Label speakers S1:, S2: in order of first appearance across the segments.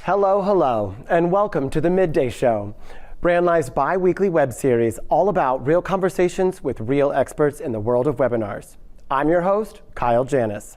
S1: Hello, hello, and welcome to the Midday Show, Brandlive's bi-weekly web series all about real conversations with real experts in the world of webinars. I'm your host, Kyle Janis.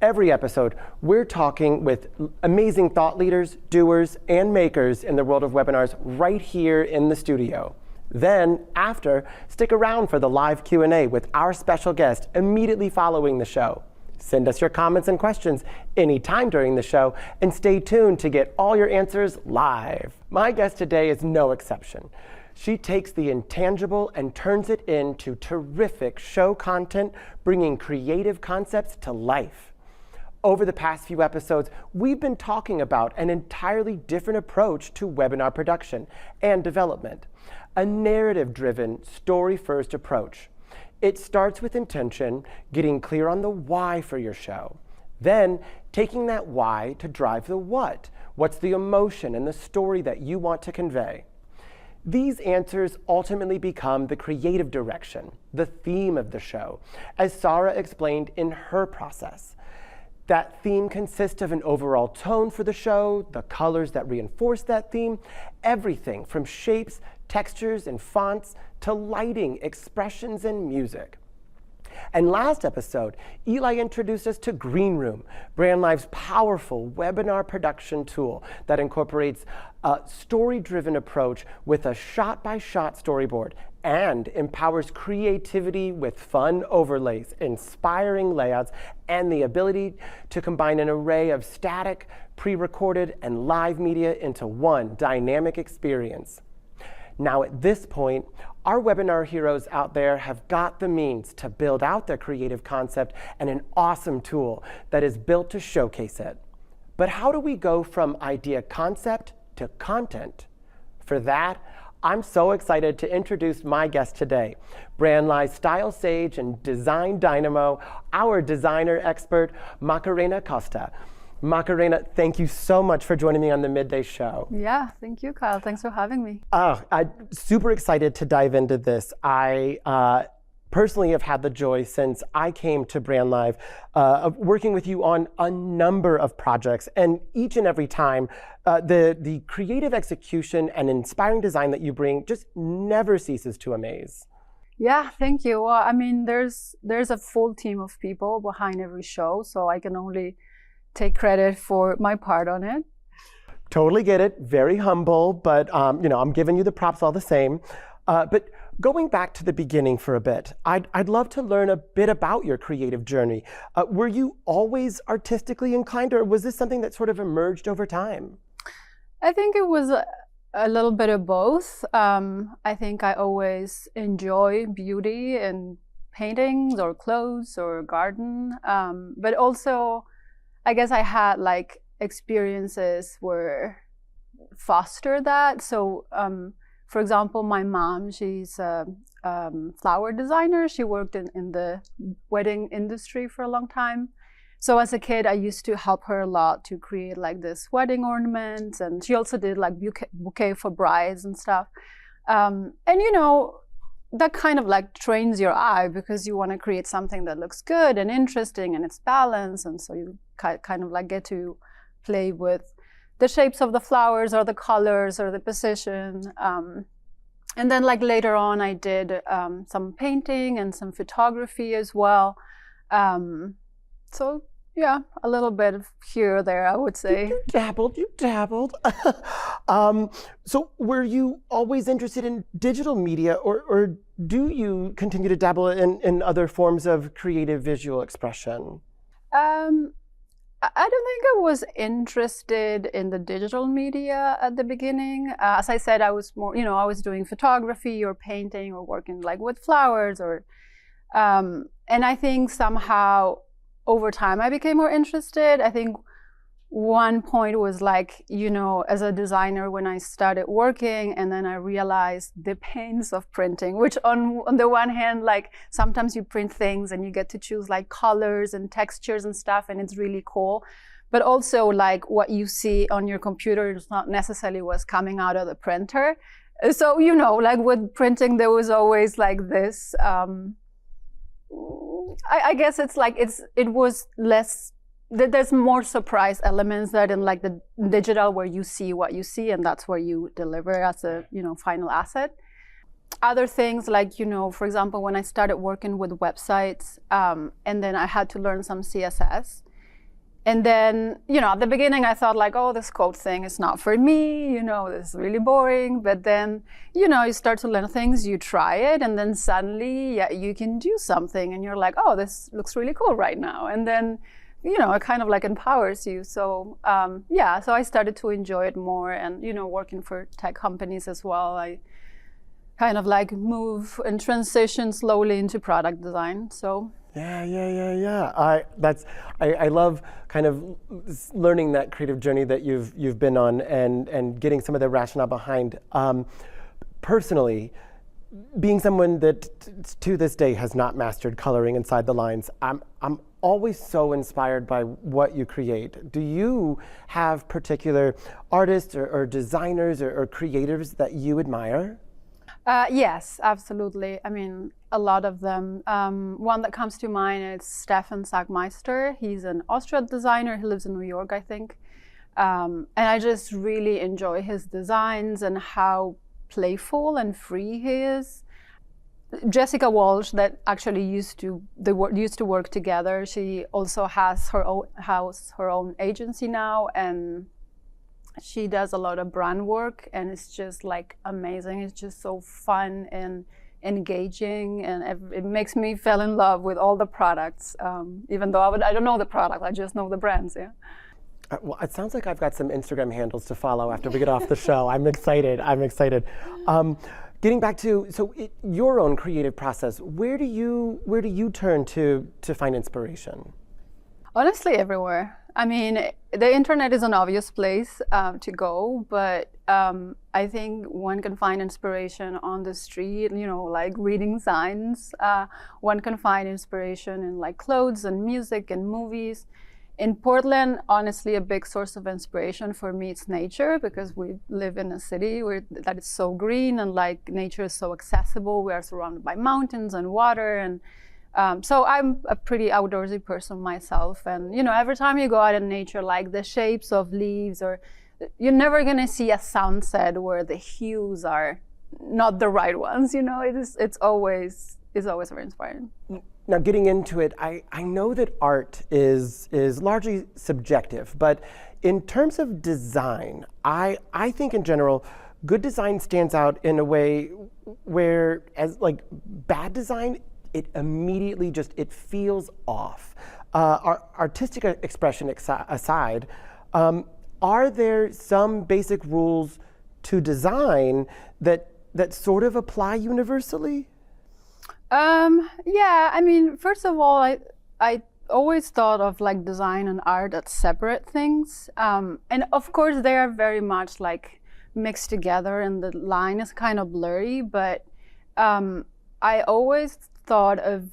S1: Every episode, we're talking with amazing thought leaders, doers, and makers in the world of webinars right here in the studio. Then, after, stick around for the live Q&A with our special guest immediately following the show. Send us your comments and questions anytime during the show, and stay tuned to get all your answers live. My guest today is no exception. She takes the intangible and turns it into terrific show content, bringing creative concepts to life. Over the past few episodes, we've been talking about an entirely different approach to webinar production and development, a narrative-driven, story-first approach. It starts with intention, getting clear on the why for your show. Then, taking that why to drive the what. What's the emotion and the story that you want to convey? These answers ultimately become the creative direction, the theme of the show, as Sarah explained in her process. That theme consists of an overall tone for the show, the colors that reinforce that theme, everything from shapes, textures, and fonts to lighting, expressions, and music. And last episode, Eli introduced us to Green Room, Brandlive's powerful webinar production tool that incorporates a story-driven approach with a shot-by-shot storyboard and empowers creativity with fun overlays, inspiring layouts, and the ability to combine an array of static, pre-recorded, and live media into one dynamic experience. Now at this point, our webinar heroes out there have got the means to build out their creative concept and an awesome tool that is built to showcase it. But how do we go from idea concept to content? For that, I'm so excited to introduce my guest today, Brandlive style sage and design dynamo, our designer expert, Macarena Costa. Macarena, thank you so much for joining me on the Midday Show.
S2: Yeah, thank you, Kyle. Thanks for having me.
S1: I'm super excited to dive into this. I personally have had the joy since I came to Brandlive of working with you on a number of projects, and each and every time the creative execution and inspiring design that you bring just never ceases to amaze.
S2: Yeah, thank you. Well, I mean, there's a full team of people behind every show, so I can only take credit for my part on it.
S1: Totally get it. Very humble, but I'm giving you the props all the same. But going back to the beginning for a bit, I'd love to learn a bit about your creative journey. Were you always artistically inclined, or was this something that sort of emerged over time?
S2: I think it was a little bit of both. I think I always enjoy beauty and paintings or clothes or garden, but also I guess I had like experiences where foster that. So, for example, my mom, she's a flower designer. She worked in the wedding industry for a long time. So as a kid, I used to help her a lot to create like this wedding ornaments. And she also did like bouquet for brides and stuff. And that kind of like trains your eye because you want to create something that looks good and interesting and it's balanced. And so you kind of like get to play with the shapes of the flowers or the colors or the position. And then like later on, I did some painting and some photography as well. So yeah, a little bit of here or there, I would say.
S1: You dabbled. So were you always interested in digital media, or do you continue to dabble in other forms of creative visual expression?
S2: I don't think I was interested in the digital media at the beginning. As I said, I was more, I was doing photography or painting or working like with flowers and I think somehow over time I became more interested. I think one point was like, as a designer when I started working, and then I realized the pains of printing, which on the one hand, like sometimes you print things and you get to choose like colors and textures and stuff, and it's really cool. But also like what you see on your computer is not necessarily what's coming out of the printer. So, like with printing, there was always like this, I guess it's like, it was less there's more surprise elements that in like the digital where you see what you see and that's where you deliver as a final asset. Other things like, for example, when I started working with websites, and then I had to learn some CSS. And then, at the beginning I thought like, oh, this code thing is not for me, this is really boring. But then, you start to learn things, you try it, and then suddenly, you can do something and you're like, oh, this looks really cool right now. And then, it kind of like empowers you. So, so I started to enjoy it more. And, working for tech companies as well, I kind of like move and transition slowly into product design. So.
S1: Yeah. I love kind of learning that creative journey that you've been on and getting some of the rationale behind. Personally, being someone that to this day has not mastered coloring inside the lines, I'm always so inspired by what you create. Do you have particular artists or designers or creators that you admire?
S2: Yes, absolutely. I mean, a lot of them. One that comes to mind is Stefan Sagmeister. He's an Austrian designer. He lives in New York, I think. And I just really enjoy his designs and how playful and free he is. Jessica Walsh, that actually used to work together. She also has her own agency now, and she does a lot of brand work, and it's just like amazing. It's just so fun and engaging, and it makes me fall in love with all the products. Even though I don't know the product, I just know the brands. Yeah.
S1: Well, it sounds like I've got some Instagram handles to follow after we get off the show. I'm excited. Getting back to your own creative process, where do you turn to find inspiration?
S2: Honestly, everywhere. I mean, the internet is an obvious place to go, but I think one can find inspiration on the street, like reading signs. One can find inspiration in like clothes and music and movies. In Portland, honestly, a big source of inspiration for me is nature, because we live in a city that is so green and like nature is so accessible. We are surrounded by mountains and water, and so I'm a pretty outdoorsy person myself. And every time you go out in nature, like the shapes of leaves, or you're never gonna see a sunset where the hues are not the right ones. It's always very inspiring.
S1: Now, getting into it, I know that art is largely subjective, but in terms of design, I think in general, good design stands out in a way where, as like bad design, it immediately it feels off. Artistic expression aside, are there some basic rules to design that sort of apply universally?
S2: Yeah, I mean, first of all, I always thought of like design and art as separate things. And of course, they are very much like mixed together and the line is kind of blurry, but I always thought of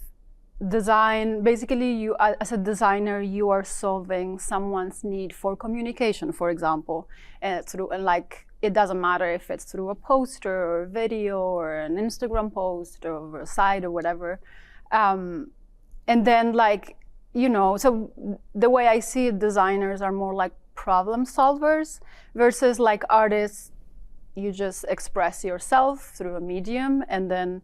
S2: design, basically you, as a designer, you are solving someone's need for communication, for example, and like, it doesn't matter if it's through a poster or a video or an Instagram post or a site or whatever. And then like, so the way I see it, designers are more like problem solvers versus like artists. You just express yourself through a medium and then,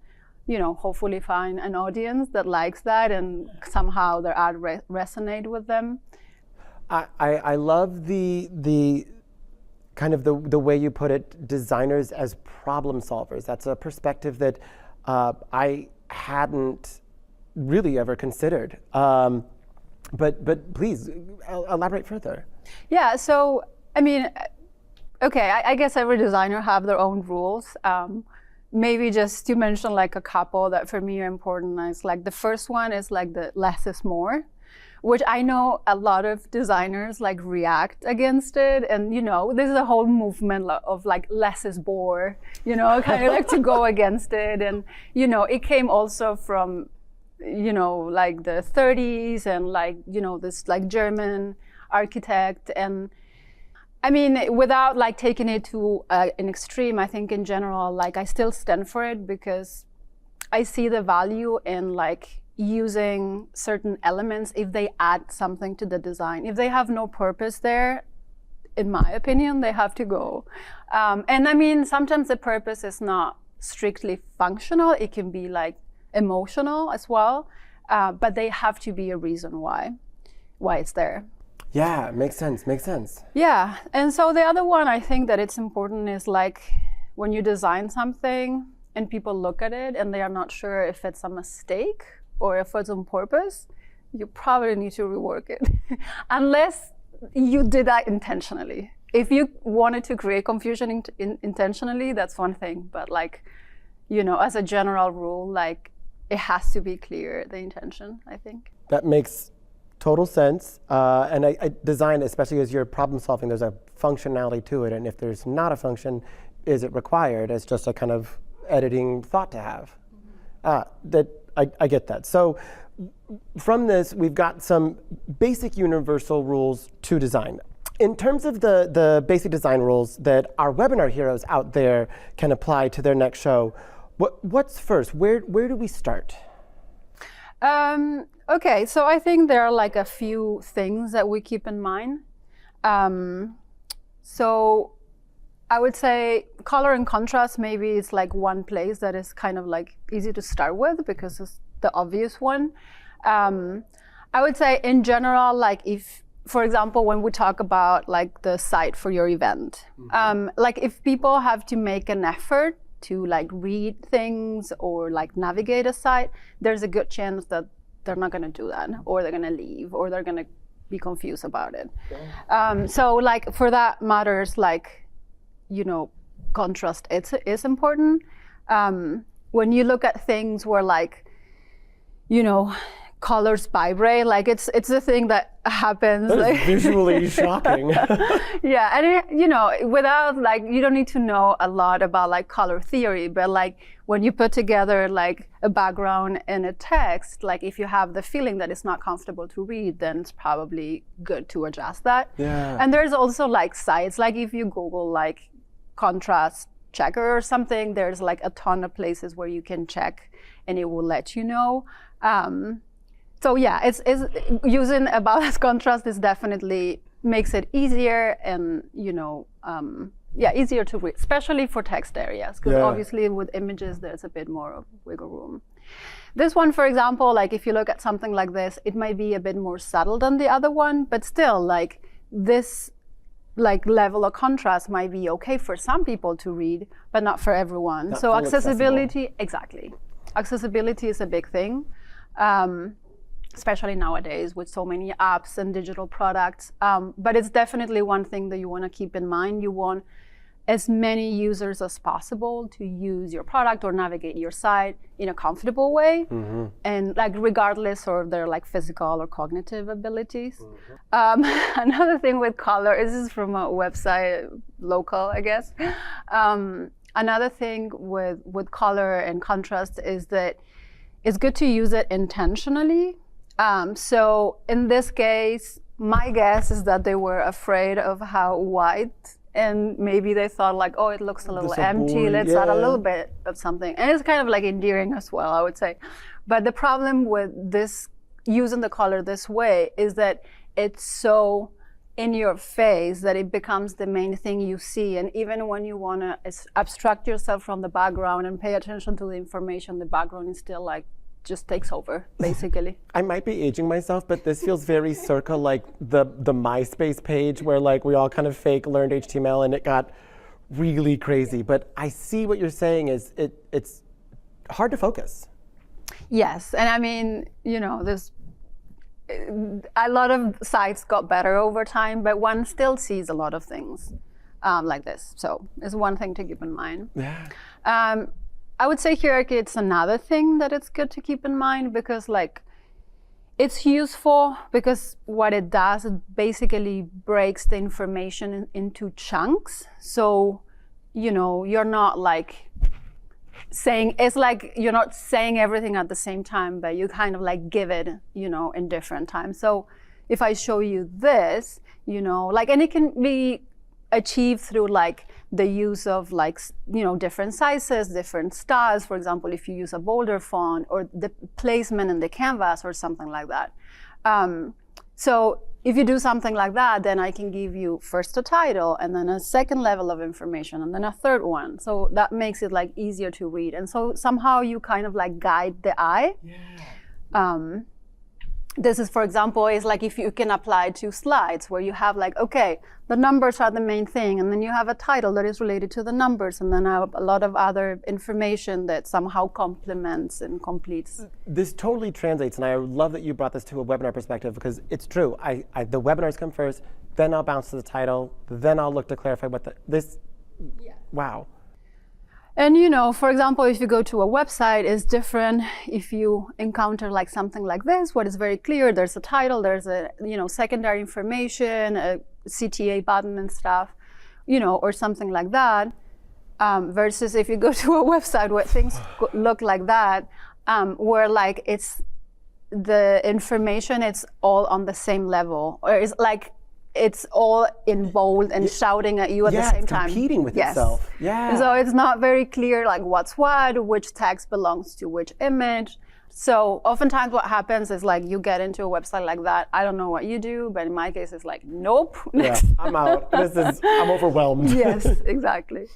S2: hopefully find an audience that likes that and somehow their art resonate with them.
S1: I love the kind of the way you put it, designers as problem solvers. That's a perspective that I hadn't really ever considered. But please elaborate further. Yeah,
S2: so I mean, okay, I guess every designer have their own rules. Maybe just to mention like a couple that for me are important. Is like the first one is like the less is more, which I know a lot of designers like react against it. And this is a whole movement of like less is more, kind of like to go against it. And, it came also from, like the 30s and like, this like German architect. And I mean, without like taking it to an extreme, I think in general, like I still stand for it because I see the value in like, using certain elements if they add something to the design. If they have no purpose there, in my opinion, they have to go. And I mean, sometimes the purpose is not strictly functional. It can be like emotional as well, but they have to be a reason why it's there.
S1: Yeah, makes sense.
S2: Yeah, and so the other one I think that it's important is like when you design something and people look at it and they are not sure if it's a mistake or if it's on purpose, you probably need to rework it. Unless you did that intentionally. If you wanted to create confusion intentionally, that's one thing. But like, you know, as a general rule, like it has to be clear, the intention, I think.
S1: That makes total sense. And I design, especially as you're problem solving, there's a functionality to it. And if there's not a function, is it required? It's just a kind of editing thought to have. That I get that. So from this, we've got some basic universal rules to design. In terms of the basic design rules that our webinar heroes out there can apply to their next show, what's first? Where do we start?
S2: Okay, so I think there are like a few things that we keep in mind. So I would say color and contrast maybe is like one place that is kind of like easy to start with because it's the obvious one. I would say in general, like if, for example, when we talk about like the site for your event, like if people have to make an effort to like read things or like navigate a site, there's a good chance that they're not going to do that, or they're going to leave, or they're going to be confused about it. So like for that matters, like, you know, contrast is important. When you look at things where like, you know, colors vibrate, like it's a thing that happens.
S1: That
S2: like,
S1: is visually shocking.
S2: Yeah, and it, you know, without like, you don't need to know a lot about like color theory, but like when you put together like a background and a text, like if you have the feeling that it's not comfortable to read, then it's probably good to adjust that.
S1: Yeah.
S2: And there's also like sites, like if you Google like contrast checker or something, there's like a ton of places where you can check and it will let you know. So yeah, it's using a balanced contrast is definitely makes it easier and, you know, easier to read, especially for text areas, because obviously with images there's a bit more of wiggle room. This one, for example, like if you look at something like this, it might be a bit more subtle than the other one, but still like this like level of contrast might be okay for some people to read, but not for everyone. So accessibility, exactly. Accessibility is a big thing. Especially nowadays with so many apps and digital products. But it's definitely one thing that you want to keep in mind. You want as many users as possible to use your product or navigate your site in a comfortable way, and like regardless of their like physical or cognitive abilities. Another thing with color, this is from a website, local, I guess. Another thing with color and contrast is that it's good to use it intentionally. So in this case, my guess is that they were afraid of how white, and maybe they thought like, oh, it looks a little empty, boring. Let's add a little bit of something. And it's kind of like endearing as well, I would say. But the problem with this, using the color this way, is that it's so in your face that it becomes the main thing you see. And even when you want to abstract yourself from the background and pay attention to the information, the background is still like, just takes over, basically.
S1: I might be aging myself, but this feels very circa like the MySpace page where like we all kind of fake learned HTML and it got really crazy. But I see what you're saying is it's hard to focus. Yes,
S2: and I mean, you know, there's a lot of sites got better over time, but one still sees a lot of things like this. So it's one thing to keep in mind.
S1: Yeah.
S2: I would say hierarchy, it's another thing that it's good to keep in mind because like it's useful because what it does, it basically breaks the information into chunks. So, you know, you're not like saying, it's like you're not saying everything at the same time, but you kind of like give it, you know, in different times. So if I show you this, you know, like, and it can be achieved through like the use of like, different sizes, different styles. For example, if you use a bolder font, or the placement in the canvas or something like that. So if you do something like that, then I can give you first a title, and then a second level of information, and then a third one. So that makes it like easier to read. And so somehow you kind of like guide the eye. Yeah. This is, for example, is like if you can apply to slides where you have like, okay, the numbers are the main thing, and then you have a title that is related to the numbers, and then I have a lot of other information that somehow complements and completes.
S1: This totally translates, and I love that you brought this to a webinar perspective, because it's true. The webinars come first, then I'll bounce to the title, then I'll look to clarify what wow.
S2: And for example, if you go to a website, it's different. If you encounter like something like this, what is very clear, there's a title, there's a secondary information, a CTA button and stuff, or something like that. Versus if you go to a website where things look like that, where like it's the information, it's all on the same level, or it's like it's all in bold and shouting at you at the same time.
S1: Yeah, competing with itself. Yeah.
S2: So it's not very clear like what's what, which text belongs to which image. So oftentimes what happens is like you get into a website like that. I don't know what you do, but in my case it's like, nope.
S1: Yeah, I'm out. I'm overwhelmed.
S2: Yes, exactly.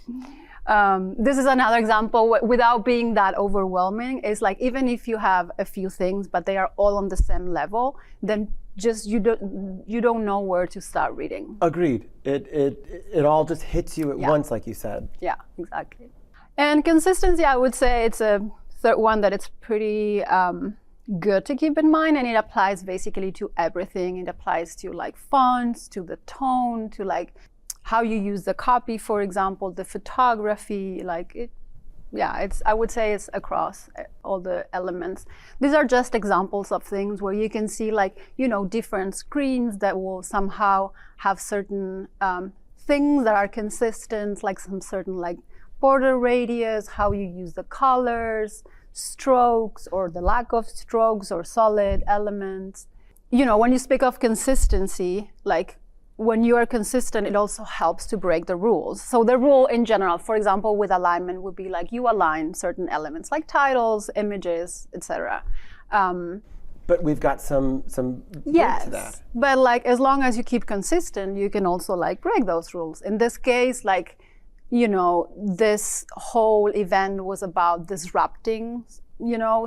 S2: This is another example without being that overwhelming. It's like even if you have a few things, but they are all on the same level, then just you don't know where to start reading.
S1: Agreed. It all just hits you at once, like you said.
S2: Yeah, exactly. And consistency, I would say it's a third one that it's pretty good to keep in mind, and it applies basically to everything. It applies to like fonts, to the tone, to like how you use the copy, for example, the photography, like it. Yeah, I would say it's across all the elements. These are just examples of things where you can see like, different screens that will somehow have certain things that are consistent, like some certain like border radius, how you use the colors, strokes, or the lack of strokes, or solid elements. When you speak of consistency, like when you are consistent, it also helps to break the rules. So the rule in general, for example, with alignment would be like you align certain elements like titles, images, etc.
S1: But we've got some
S2: yes,
S1: to that.
S2: But like as long as you keep consistent, you can also like break those rules. In this case, like, this whole event was about disrupting,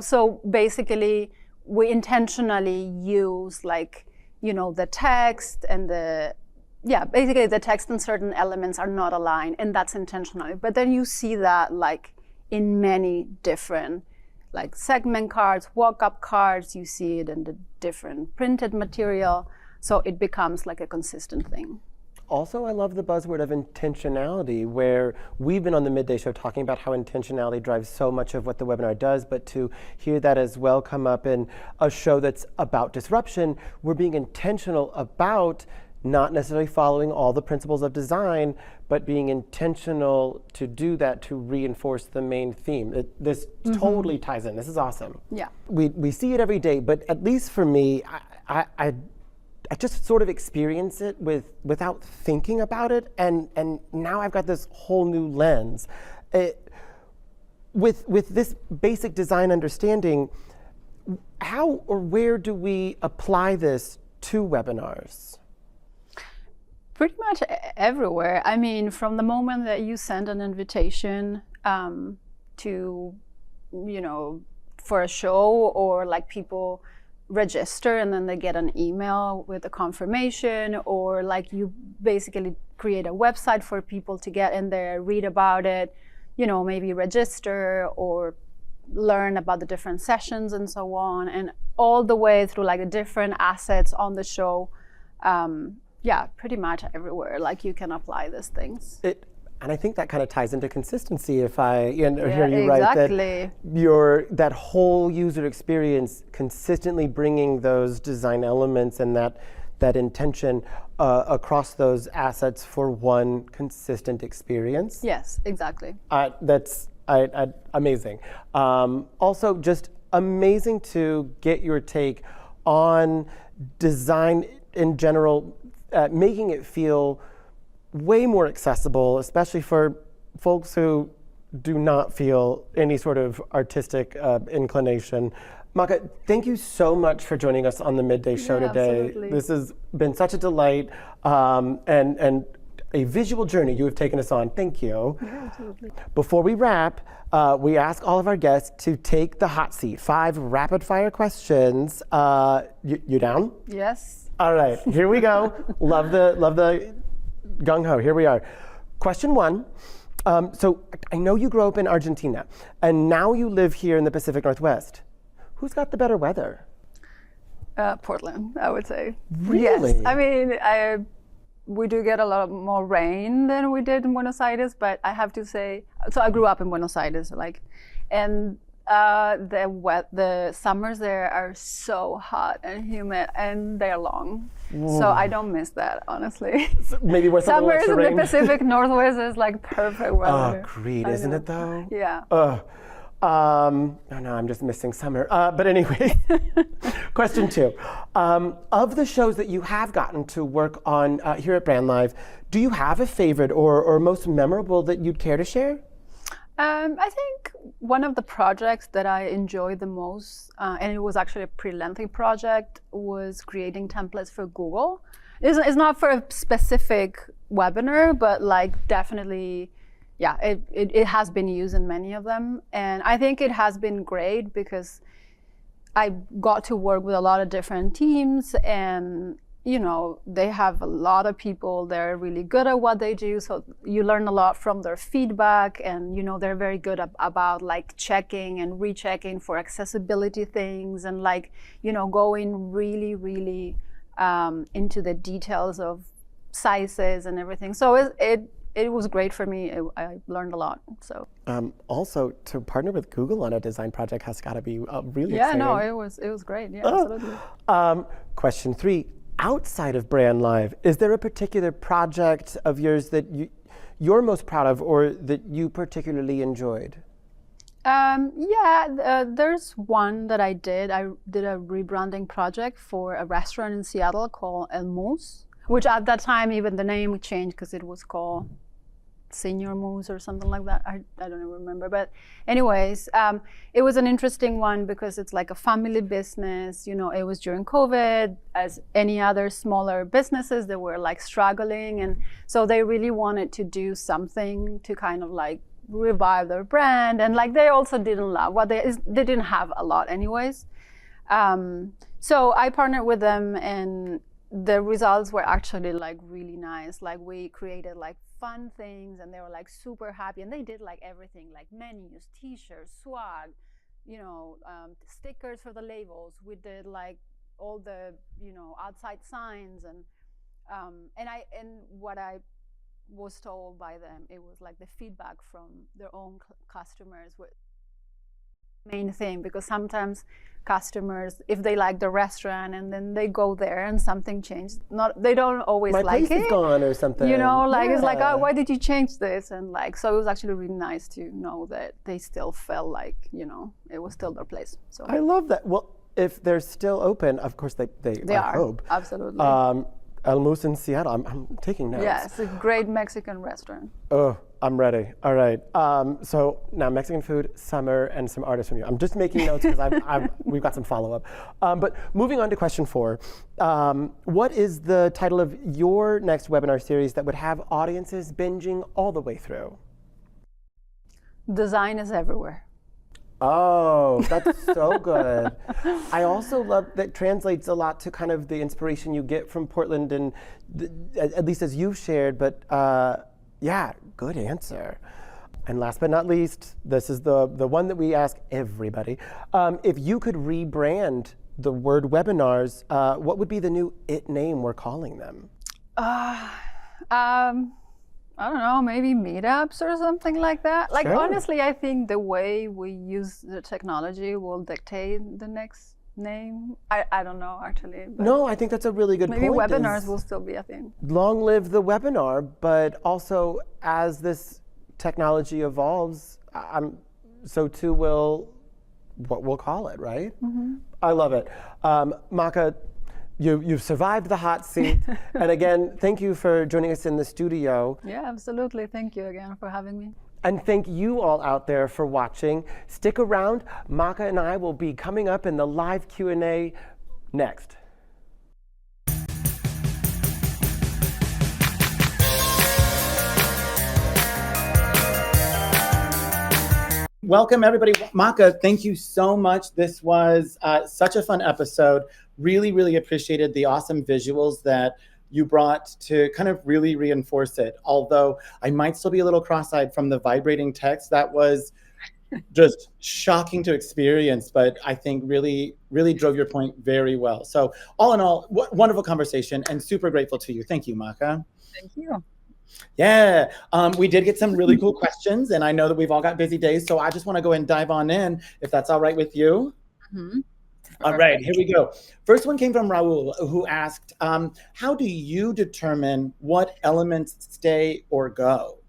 S2: so basically we intentionally use like, the text and basically the text and certain elements are not aligned, and that's intentional. But then you see that like in many different like segment cards, walk-up cards, you see it in the different printed material. So it becomes like a consistent thing.
S1: Also, I love the buzzword of intentionality, where we've been on the Midday Show talking about how intentionality drives so much of what the webinar does, but to hear that as well come up in a show that's about disruption, we're being intentional about not necessarily following all the principles of design, but being intentional to do that to reinforce the main theme. This totally ties in. This is awesome.
S2: Yeah.
S1: We see it every day, but at least for me, I just sort of experience it without thinking about it, and now I've got this whole new lens. With this basic design understanding, how or where do we apply this to webinars?
S2: Pretty much everywhere. I mean, from the moment that you send an invitation to, for a show, or like people register and then they get an email with a confirmation, or like you basically create a website for people to get in there, read about it, maybe register or learn about the different sessions and so on, and all the way through like the different assets on the show. Pretty much everywhere, like you can apply these things.
S1: And I think that kind of ties into consistency. If I hear you
S2: exactly.
S1: Right, that whole user experience, consistently bringing those design elements and that intention across those assets for one consistent experience.
S2: Yes, exactly.
S1: That's amazing. Also, just amazing to get your take on design in general, making it feel way more accessible, especially for folks who do not feel any sort of artistic inclination. Maka, thank you so much for joining us on the Midday Show today.
S2: Absolutely.
S1: This has been such a delight and a visual journey you have taken us on. Thank you.
S2: Yeah, absolutely.
S1: Before we wrap, we ask all of our guests to take the hot seat. 5 rapid fire questions. You down?
S2: Yes.
S1: All right, here we go. love the gung-ho. Here we are. Question 1. So I know you grew up in Argentina, and now you live here in the Pacific Northwest. Who's got the better weather?
S2: Portland, I would say.
S1: Really?
S2: Yes. I mean, we do get a lot more rain than we did in Buenos Aires, but I have to say, so I grew up in Buenos Aires, and the summers there are so hot and humid, and they're long.
S1: Whoa.
S2: So I don't miss that, honestly.
S1: So maybe we're some
S2: Summers
S1: extra
S2: in
S1: rain.
S2: the Pacific Northwest is like perfect weather.
S1: Oh, great, isn't it though?
S2: Yeah.
S1: Oh no, I'm just missing summer. But anyway, question 2. Of the shows that you have gotten to work on here at Brandlive, do you have a favorite or most memorable that you'd care to share?
S2: I think one of the projects that I enjoyed the most, and it was actually a pretty lengthy project, was creating templates for Google. It's not for a specific webinar, but like definitely, yeah, it has been used in many of them. And I think it has been great because I got to work with a lot of different teams, and they have a lot of people. They're really good at what they do, so you learn a lot from their feedback, and they're very good about like checking and rechecking for accessibility things, and like going really, really into the details of sizes and everything. So it was great for me. I learned a lot. So
S1: also to partner with Google on a design project has got to be really exciting.
S2: No, it was great. Yeah, absolutely.
S1: Question 3. Outside of Brandlive, is there a particular project of yours that you're most proud of or that you particularly enjoyed?
S2: There's one that I did. I did a rebranding project for a restaurant in Seattle called El Moose, which at that time even the name changed because it was called Senior Moose or something like that. I don't even remember. But anyways, it was an interesting one because it's like a family business. It was during COVID, as any other smaller businesses that were like struggling. And so they really wanted to do something to kind of like revive their brand. And like they also didn't love they didn't have a lot anyways. So I partnered with them, and the results were actually like really nice. Like we created like fun things, and they were like super happy, and they did like everything, like menus, t-shirts, swag, stickers for the labels. We did like all the outside signs, and what I was told by them, it was like the feedback from their own customers were main thing, because sometimes customers, if they like the restaurant and then they go there and something changed, they don't always
S1: My
S2: like
S1: place is gone or something.
S2: It's like, oh, why did you change this? And like, so it was actually really nice to know that they still felt like it was still their place. So
S1: I love that. Well, if they're still open, of course they
S2: are
S1: hope.
S2: Absolutely.
S1: El Moose in Seattle. I'm taking notes.
S2: Yeah, it's a great Mexican restaurant.
S1: Oh, I'm ready. All right. So now Mexican food, summer, and some artists from you. I'm just making notes because we've got some follow-up. But moving on to question 4, what is the title of your next webinar series that would have audiences binging all the way through?
S2: Design is everywhere.
S1: Oh, that's so good. I also love that translates a lot to kind of the inspiration you get from Portland, and at least as you've shared, but yeah, good answer. And last but not least, this is the one that we ask everybody. If you could rebrand the word webinars, what would be the new IT name we're calling them?
S2: I don't know, maybe meetups or something like that. Like,
S1: Sure.
S2: honestly, I think the way we use the technology will dictate the next name. I don't know, actually.
S1: No, I think that's a really good
S2: maybe
S1: point.
S2: webinars
S1: is
S2: will still be a thing.
S1: long live the webinar, but also as this technology evolves, so too will what we'll call it, right?
S2: Mm-hmm.
S1: I love it. Maka, You've survived the hot seat. And again, thank you for joining us in the studio.
S2: Yeah, absolutely. Thank you again for having me.
S1: And thank you all out there for watching. Stick around. Maka and I will be coming up in the live Q&A next. Welcome, everybody. Maka, thank you so much. This was such a fun episode. Really, really appreciated the awesome visuals that you brought to kind of really reinforce it. Although I might still be a little cross-eyed from the vibrating text. That was just shocking to experience, but I think really, really drove your point very well. So all in all, wonderful conversation and super grateful to you. Thank you, Maka.
S2: Thank you.
S1: Yeah, we did get some really cool questions, and I know that we've all got busy days, so I just want to go and dive on in, if that's all right with you.
S2: Mm-hmm.
S1: All right, here we go. First one came from Raul, who asked, how do you determine what elements stay or go?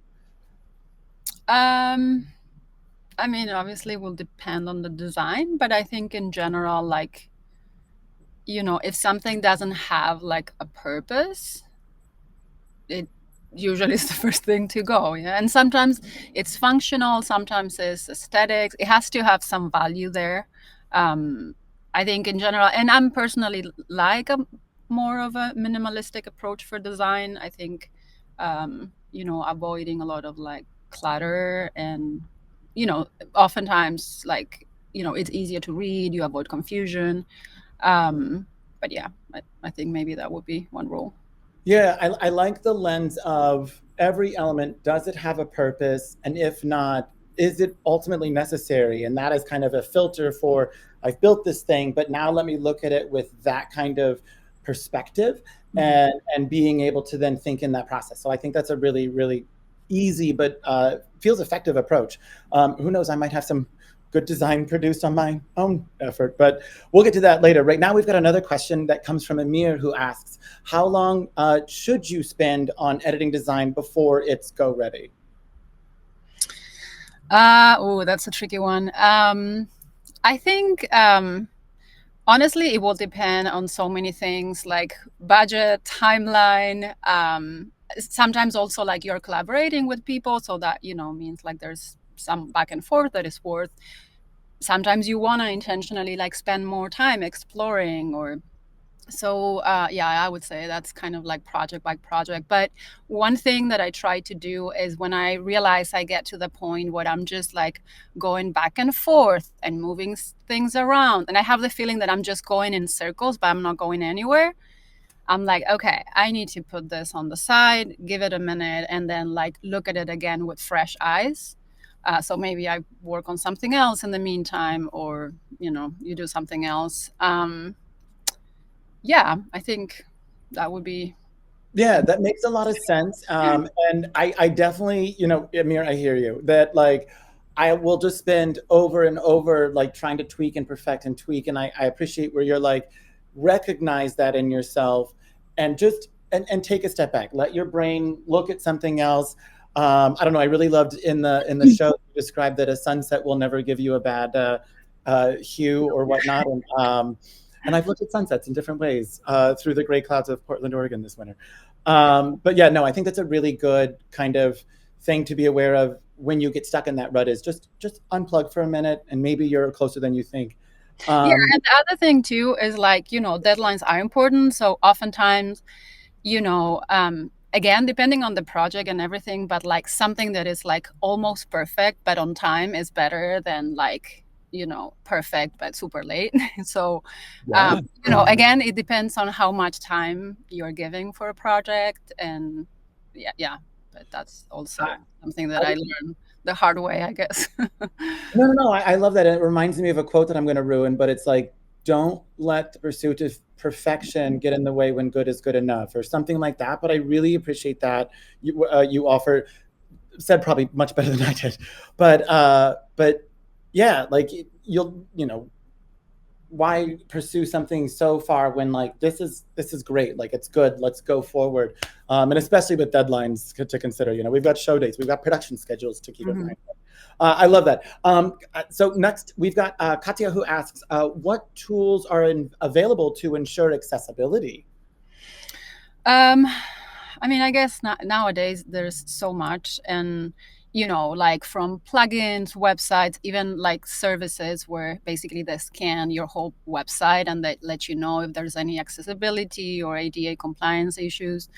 S2: I mean, obviously it will depend on the design, but I think in general, like, you know, if something doesn't have like a purpose, it usually is the first thing to go. Yeah. And sometimes it's functional, sometimes it's aesthetics. It has to have some value there. I think in general, and I'm personally like a more of a minimalistic approach for design. I think, you know, avoiding a lot of like clutter and, you know, oftentimes like, you know, it's easier to read, you avoid confusion. But yeah, I think maybe that would be one rule.
S1: Yeah, I like the lens of every element. Does it have a purpose? And if not, is it ultimately necessary? And that is kind of a filter for, I've built this thing, but now let me look at it with that kind of perspective and being able to then think in that process. So I think that's a really, really easy, but feels effective approach. Who knows, I might have some good design produced on my own effort, but we'll get to that later. Right now, we've got another question that comes from Amir, who asks, how long should you spend on editing design before it's go ready?
S2: Oh, that's a tricky one. I think, honestly, it will depend on so many things like budget, timeline, sometimes also like you're collaborating with people. So that, you know, means like there's some back and forth that is worth. Sometimes you want to intentionally like spend more time exploring or so yeah, I would say that's kind of like project by project. But one thing that I try to do is when I realize I get to the point where I'm just like going back and forth and moving things around, and I have the feeling that I'm just going in circles, but I'm not going anywhere. I'm like, okay, I need to put this on the side, give it a minute, and then like look at it again with fresh eyes. So maybe I work on something else in the meantime, or, you know, you do something else. Yeah, I think that would be.
S1: Yeah, that makes a lot of sense. And I definitely, you know, Amir, I hear you that like, I will just spend over and over, like trying to tweak and perfect and tweak. And I appreciate where you're like, recognize that in yourself and just, and take a step back, let your brain look at something else. I don't know. I really loved in the show, you described that a sunset will never give you a bad hue or whatnot. And I've looked at sunsets in different ways through the gray clouds of Portland, Oregon this winter. But yeah, no, I think that's a really good kind of thing to be aware of when you get stuck in that rut is just unplug for a minute and maybe you're closer than you think.
S2: Yeah, and the other thing too is like, you know, deadlines are important. So oftentimes, you know, again, depending on the project and everything, but like something that is like almost perfect but on time is better than like, you know, perfect but super late. So you know, again, it depends on how much time you're giving for a project. And yeah, but that's also something that I learned the hard way, I guess.
S1: No, I love that. And it reminds me of a quote that I'm going to ruin, but it's like, don't let the pursuit of perfection get in the way when good is good enough, or something like that. But I really appreciate that you offer, said probably much better than I did, but yeah, like you know, why pursue something so far when like this is great, like it's good, let's go forward. And especially with deadlines to consider, you know, we've got show dates, we've got production schedules to keep in mind.
S3: I love that. So next, we've got Katya who asks, what tools are available to ensure accessibility?
S2: Um, I mean, I guess nowadays there's so much, and like from plugins, websites, even like services where basically they scan your whole website and they let you know if there's any accessibility or ADA compliance issues.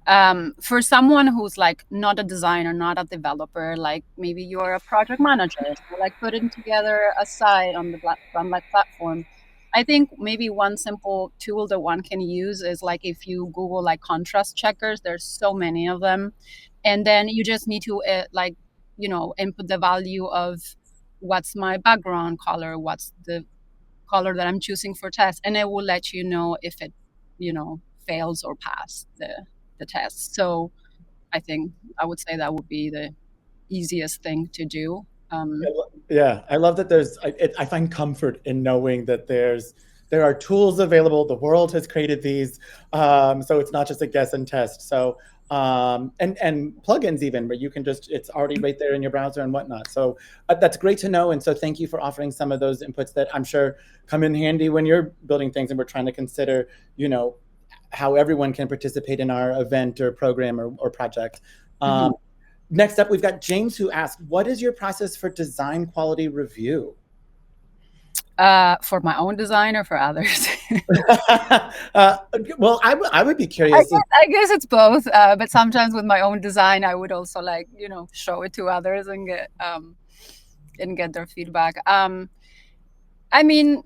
S2: For someone who's like not a designer, not a developer, like maybe you're a project manager, so like putting together a site on the Brandlive platform. I think maybe one simple tool that one can use is like if you Google like contrast checkers, there's so many of them. And then you just need to input the value of what's my background color, what's the color that I'm choosing for test, and it will let you know if it, fails or pass the test. So I think I would say that would be the easiest thing to do.
S3: Yeah, I love that I find comfort in knowing that there are tools available. The world has created these, so it's not just a guess and test. So and plugins even where you can it's already right there in your browser and whatnot. So that's great to know. And so thank you for offering some of those inputs that I'm sure come in handy when you're building things and we're trying to consider, how everyone can participate in our event or program or project.
S2: Mhm.
S3: Next up, we've got James who asked, what is your process for design quality review?
S2: For my own design or for others?
S3: Well, I would be
S2: I
S3: curious.
S2: guess, I guess it's both. But sometimes with my own design, I would also like, show it to others and get their feedback. I mean,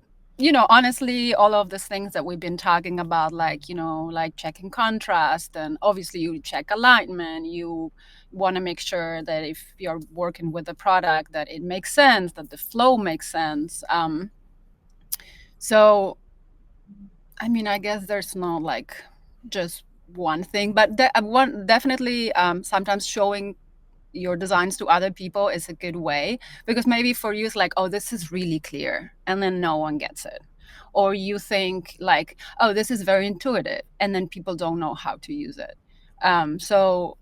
S2: honestly, all of these things that we've been talking about, like, like checking contrast, and obviously you check alignment, you want to make sure that if you're working with a product that it makes sense, that the flow makes sense. So, I mean, I guess there's not like just one thing, but one definitely sometimes showing your designs to other people is a good way, because maybe for you it's like, oh, this is really clear, and then no one gets it, or you think like, oh, this is very intuitive, and then people don't know how to use it. So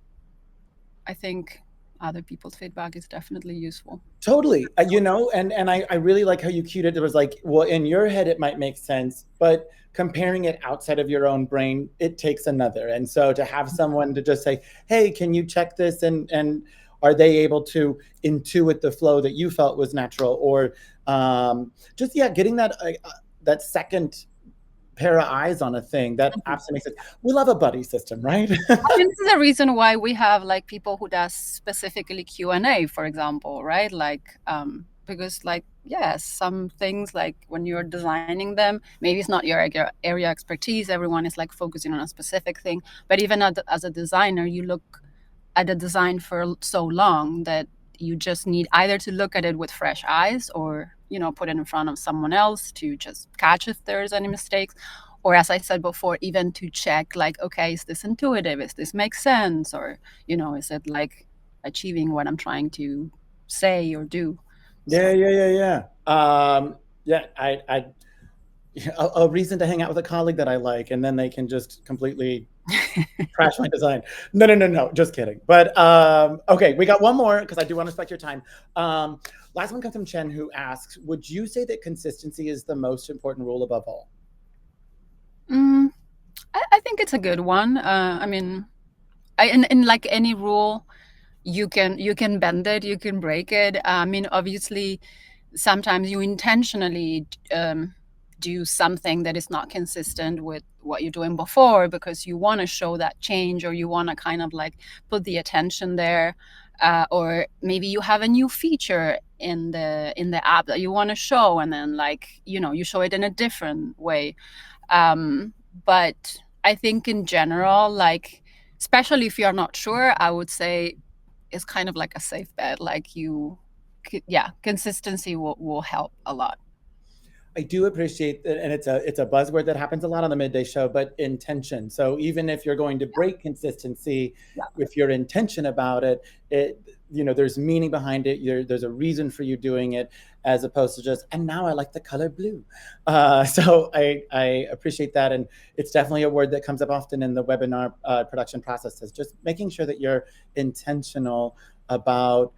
S2: I think other people's feedback is definitely useful.
S3: Totally. And I really like how you cued it. It was like, well, in your head, it might make sense, but comparing it outside of your own brain, it takes another. And so to have someone to just say, hey, can you check this? And are they able to intuit the flow that you felt was natural? Or just, yeah, getting that second pair of eyes on a thing, that absolutely makes sense. We love a buddy system, right?
S2: I mean, this is a reason why we have like people who does specifically Q&A, for example, right? Like, because like, yes, some things like when you're designing them, maybe it's not your area expertise. Everyone is like focusing on a specific thing. But even as a designer, you look at a design for so long that you just need either to look at it with fresh eyes, or put it in front of someone else to just catch if there's any mistakes, or as I said before, even to check like, okay, is this intuitive, is this make sense, or is it like achieving what I'm trying to say or do.
S3: Yeah, yeah. Yeah, a reason to hang out with a colleague that I like, and then they can just completely trash my design. No, just kidding. But okay, we got one more because I do want to respect your time. Last one comes from Chen, who asks, would you say that consistency is the most important rule above all?
S2: I think it's a good one. I mean, in like any rule, you can bend it, you can break it. I mean, obviously, sometimes you intentionally do something that is not consistent with what you're doing before, because you want to show that change, or you want to kind of like put the attention there, or maybe you have a new feature in the app that you want to show, and then like you show it in a different way. But I think in general, like especially if you're not sure, I would say it's kind of like a safe bet. Like yeah, consistency will help a lot.
S3: I do appreciate that, and it's a buzzword that happens a lot on the Midday Show, but intention. So even if you're going to break consistency,
S2: Yeah.
S3: with your intention about it, there's meaning behind it. There's a reason for you doing it, as opposed to just, and now I like the color blue. So I appreciate that, and it's definitely a word that comes up often in the webinar production process, is just making sure that you're intentional about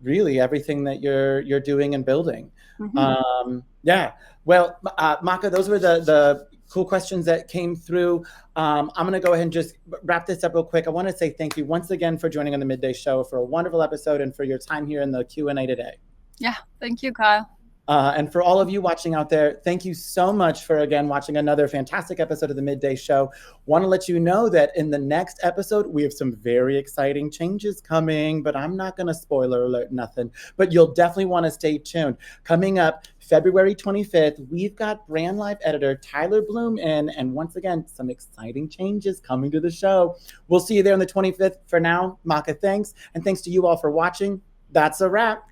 S3: really everything that you're doing and building.
S2: Mhm.
S3: Yeah. Well, Maka, those were the cool questions that came through. I'm going to go ahead and just wrap this up real quick. I want to say thank you once again for joining on the Midday Show, for a wonderful episode, and for your time here in the Q&A today.
S2: Yeah, thank you, Kyle.
S3: And for all of you watching out there, thank you so much for, again, watching another fantastic episode of the Midday Show. Want to let you know that in the next episode, we have some very exciting changes coming, but I'm not going to spoiler alert nothing, but you'll definitely want to stay tuned. Coming up February 25th, we've got Brandlive editor Tyler Bloom in, and once again, some exciting changes coming to the show. We'll see you there on the 25th. For now, Maka, thanks, and thanks to you all for watching. That's a wrap.